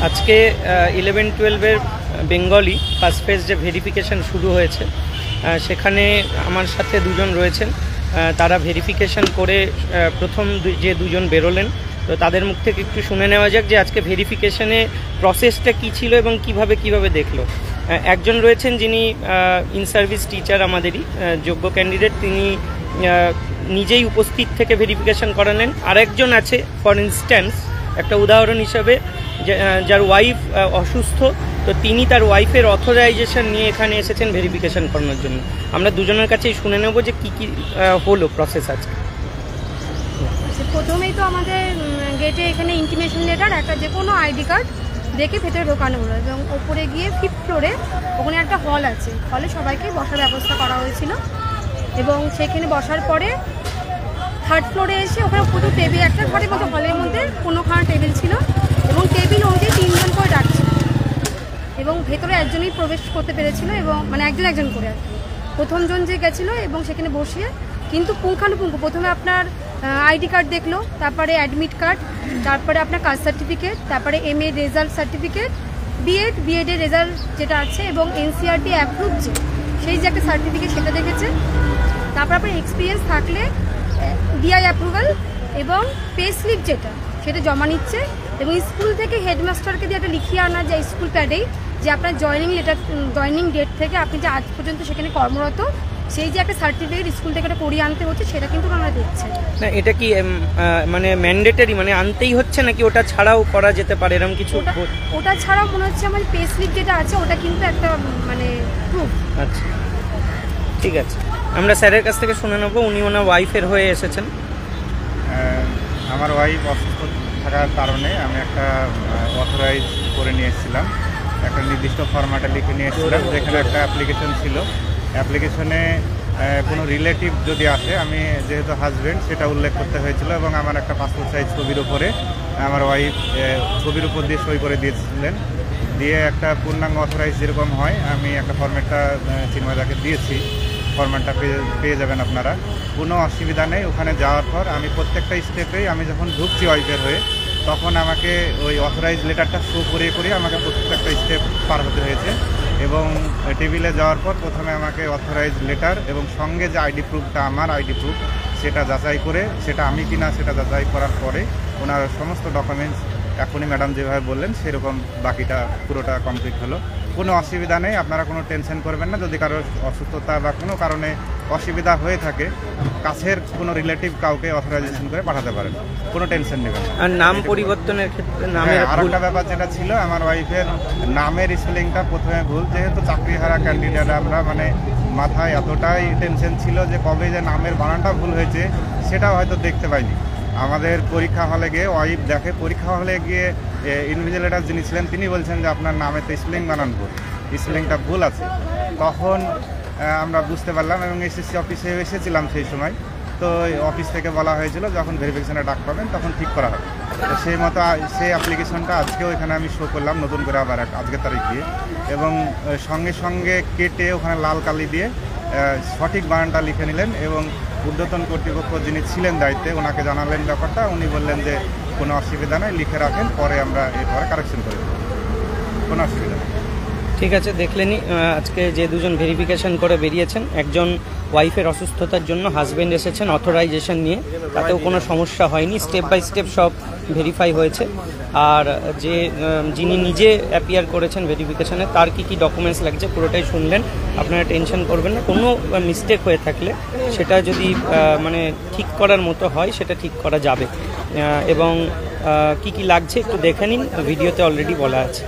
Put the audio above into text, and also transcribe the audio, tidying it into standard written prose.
আজকে 11-12-এর Bengali first phase যে verification শুরু হয়েছে সেখানে আমার সাথে দুজন রয়েছেন। তারা ভেরিফিকেশান করে প্রথম যে দুজন বেরোলেন, তো তাদের মুখ থেকে একটু শুনে নেওয়া যাক যে আজকে ভেরিফিকেশানে প্রসেসটা কী ছিল এবং কিভাবে দেখলো। একজন রয়েছেন যিনি ইন সার্ভিস টিচার, আমাদেরই যোগ্য ক্যান্ডিডেট, তিনি নিজেই উপস্থিত থেকে ভেরিফিকেশান করালেন। আরেকজন আছে ফর ইনস্ট্যান্স, একটা উদাহরণ হিসাবে, যার ওয়াইফ অসুস্থ, তো তিনি তার ওয়াইফের অথরাইজেশন নিয়ে এখানে এসেছেন ভেরিফিকেশান করানোর জন্য। আমরা দুজনের কাছেই শুনে নেব যে কী হলো প্রসেস আজকে। প্রথমেই তো আমাদের গেটে এখানে ইন্টিমেশন লেটার, একটা যে কোনো আইডি কার্ড দেখে ভেতরে ঢোকানো হলো এবং ওপরে গিয়ে 5th ফ্লোরে ওখানে একটা হল আছে, হলে সবাইকে বসার ব্যবস্থা করা হয়েছিল এবং সেখানে বসার পরে 3rd ফ্লোরে এসে ওখানে প্রচুর টেবিল, একটা ঘরের মধ্যে হলের মধ্যে 15খানা টেবিল ছিল এবং টেবিল অনুযায়ী 3 জন করে ডাকছিল এবং ভেতরে একজনই প্রবেশ করতে পেরেছিল এবং মানে একজন করে আর কি। প্রথমজন যে গেছিলো এবং সেখানে বসিয়ে কিন্তু পুঙ্খানুপুঙ্খ প্রথমে আপনার আইডি কার্ড দেখলো, তারপরে অ্যাডমিট কার্ড, তারপরে আপনার কাস্ট সার্টিফিকেট, তারপরে MA রেজাল্ট সার্টিফিকেট, বিএডের রেজাল্ট যেটা আছে এবং NCERT অ্যাপ্রুভ সেই যে একটা সার্টিফিকেট সেটা দেখেছে। তারপর আপনার এক্সপিরিয়েন্স থাকলে DI অ্যাপ্রুভাল এবং পে স্লিপ যেটা সেটা জমা নিচ্ছে এবং স্কুল থেকে হেডমাস্টারকে দিয়ে একটা লিখিয়ে আনা যায় স্কুল প্যাডেই যে আপনার জয়েনিং ডেট থেকে আপনি যে আজ পর্যন্ত সেখানে কর্মরত সেই যে একটা সার্টিফিকেট স্কুল থেকে এটা করিয়ে আনতে হচ্ছে, সেটা কিন্তু আমরা দেখছি না। এটা কি মানে ম্যান্ডেটরি, মানে আনতেই হচ্ছে নাকি ওটা ছাড়াও করা যেতে পারে এরকম কিছু? ওটা ছাড়াও মনে হচ্ছে আমার পে স্লিপ যেটা আছে ওটা কিন্তু একটা মানে প্রুফ। আচ্ছা, ঠিক আছে, আমরা স্যারের কাছ থেকে শুনে নেবো। উনি ওনার ওয়াইফের হয়ে এসেছেন। আমার ওয়াইফ অসুস্থ থাকার কারণে আমি একটা অথরাইজ করে নিয়ে এসেছিলাম, একটা নির্দিষ্ট ফরম্যাটে লিখে নিয়ে এসেছিলাম, যেখানে একটা অ্যাপ্লিকেশন ছিল। অ্যাপ্লিকেশনে কোনো রিলেটিভ যদি আসে, আমি যেহেতু হাজব্যান্ড সেটা উল্লেখ করতে হয়েছিল এবং আমার একটা পাসপোর্ট সাইজ ছবির উপরে আমার ওয়াইফ ছবির উপর দিয়ে সই করে দিয়েছিলেন। দিয়ে একটা পূর্ণাঙ্গ অথরাইজ যেরকম হয় আমি একটা ফরম্যাটটা চিন্ময়দাকে দিয়েছি, ফরম্যাটটা পেয়ে যাবেন আপনারা, কোনো অসুবিধা নেই। ওখানে যাওয়ার পর আমি প্রত্যেকটা স্টেপেই আমি যখন ঢুকছি ওয়াইফের হয়ে, তখন আমাকে ওই অথরাইজ লেটারটা শো করিয়ে আমাকে প্রত্যেকটা স্টেপ পার হতে হয়েছে এবং টেবিলে যাওয়ার পর প্রথমে আমাকে অথরাইজ লেটার এবং সঙ্গে যে আইডি প্রুফটা, আমার আইডি প্রুফ, সেটা যাচাই করে সেটা আমি কিনা সেটা যাচাই করার পরে ওনার সমস্ত ডকুমেন্টস এখনই ম্যাডাম যেভাবে বললেন সেরকম বাকিটা পুরোটা কমপ্লিট হলো। কোনো অসুবিধা নেই, আপনারা কোনো টেনশন করবেন না। যদি কারো অসুস্থতা বা কোনো কারণে অসুবিধা হয়ে থাকে, কাছের কোনো রিলেটিভ কাউকে অথরাইজেশন করে পাঠাতে পারেন, কোনো টেনশন নেবেন। আর নাম পরিবর্তনের ক্ষেত্রে আরেকটা ব্যাপার যেটা ছিল, আমার ওয়াইফের নামের স্পেলিংটা প্রথমে ভুল। যেহেতু চাকরিহারা ক্যান্ডিডেট আমরা, মানে মাথায় এতটাই টেনশন ছিল যে কবে যে নামের বানানটা ভুল হয়েছে সেটাও হয়তো দেখতে পাইনি। আমাদের পরীক্ষা হলে গিয়ে ওয়াইফ দেখে, পরীক্ষা হলে গিয়ে ইনভিজিলেটর যিনি ছিলেন তিনি বলছেন যে আপনার নামে তো স্পেলিং বানান ভুল, স্পেলিংটা ভুল আছে। তখন আমরা বুঝতে পারলাম এবং SSC অফিসে এসেছিলাম সেই সময়, তো অফিস থেকে বলা হয়েছিল যখন ভেরিফিকেশনে ডাক পাবেন তখন ঠিক করা হবে। তো সেই মতো সেই অ্যাপ্লিকেশনটা আজকেও এখানে আমি শো করলাম নতুন করে আবার আজকের তারিখ দিয়ে, এবং সঙ্গে কেটে ওখানে লাল কালি দিয়ে সঠিক বানানটা লিখে নিলেন এবং ঊর্ধ্বতন কর্তৃপক্ষ যিনি ছিলেন দায়িত্বে ওনাকে জানালেন ব্যাপারটা। উনি বললেন যে কোনো অসুবিধা নেই, লিখে রাখেন, পরে আমরা এরপরে কারেকশন করে দেবো, কোনো অসুবিধা নেই। ঠিক আছে, দেখলেনি আজকে যে দুজন ভেরিফিকেশন করে বেরিয়েছেন, একজন ওয়াইফের অসুস্থতার জন্য, হাজব্যান্ড এসেছেন অথরাইজেশন নিয়ে, তাতেও কোনো সমস্যা হয়নি, স্টেপ বাই স্টেপ সব ভেরিফাই হয়েছে। আর যিনি নিজে অ্যাপিয়ার করেছেন ভেরিফিকেশনে, তার কী ডকুমেন্টস লাগছে পুরোটাই শুনলেন। আপনারা টেনশন করবেন না, কোনো মিস্টেক হয়ে থাকলে সেটা যদি মানে ঠিক করার মতো হয় সেটা ঠিক করা যাবে। এবং কী লাগছে একটু দেখে নিন, ভিডিওতে অলরেডি বলা আছে।